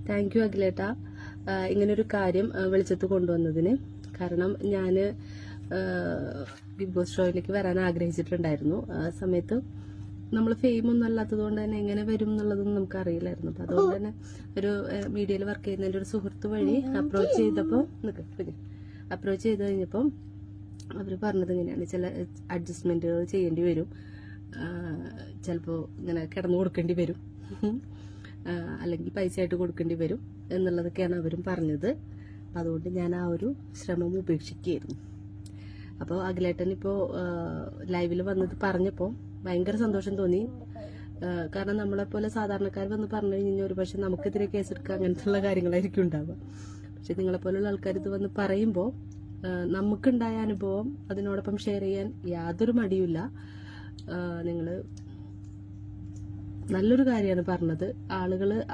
Thank you അഖിലേട്ടാ, ഇങ്ങനൊരു കാര്യം വെളിച്ചത്ത് കൊണ്ടുവന്നതിന്. കാരണം ഞാൻ ബിഗ് ബോസ് ഷോയിലേക്ക് വരാൻ ആഗ്രഹിച്ചിട്ടുണ്ടായിരുന്നു. ആ സമയത്ത് നമ്മൾ ഫെയിം ഒന്നും അല്ലാത്തത് കൊണ്ട് തന്നെ എങ്ങനെ വരും എന്നുള്ളതൊന്നും നമുക്ക് അറിയില്ലായിരുന്നു. അപ്പൊ അതുകൊണ്ട് തന്നെ ഒരു മീഡിയയിൽ വർക്ക് ചെയ്യുന്ന ഒരു സുഹൃത്ത് വഴി അപ്രോച്ച് ചെയ്ത് കഴിഞ്ഞപ്പോൾ അവർ പറഞ്ഞത് ഇങ്ങനെയാണ്, ചില അഡ്ജസ്റ്റ്മെന്റുകൾ ചെയ്യേണ്ടി വരും, ചിലപ്പോൾ ഇങ്ങനെ കിടന്നു കൊടുക്കേണ്ടി വരും, അല്ലെങ്കിൽ പൈസ ആയിട്ട് കൊടുക്കേണ്ടി വരും എന്നുള്ളതൊക്കെയാണ് അവരും പറഞ്ഞത്. അപ്പം അതുകൊണ്ട് ഞാൻ ആ ഒരു ശ്രമം ഉപേക്ഷിക്കുകയായിരുന്നു. അപ്പോൾ അഖിലേട്ടൻ ഇപ്പോൾ ലൈവിൽ വന്നത് പറഞ്ഞപ്പോൾ ഭയങ്കര സന്തോഷം തോന്നി. കാരണം നമ്മളെപ്പോലെ സാധാരണക്കാർ വന്ന് പറഞ്ഞു കഴിഞ്ഞാൽ ഒരു പക്ഷെ നമുക്കെതിരെ കേസെടുക്കുക അങ്ങനത്തെ കാര്യങ്ങളായിരിക്കും ഉണ്ടാവുക. പക്ഷെ നിങ്ങളെപ്പോലുള്ള ആൾക്കാർ ഇത് വന്ന് പറയുമ്പോൾ നമുക്കുണ്ടായ അനുഭവം അതിനോടൊപ്പം ഷെയർ ചെയ്യാൻ യാതൊരു മടിയുമില്ല. നിങ്ങൾ നല്ലൊരു കാര്യമാണ് പറഞ്ഞത്. ആളുകൾ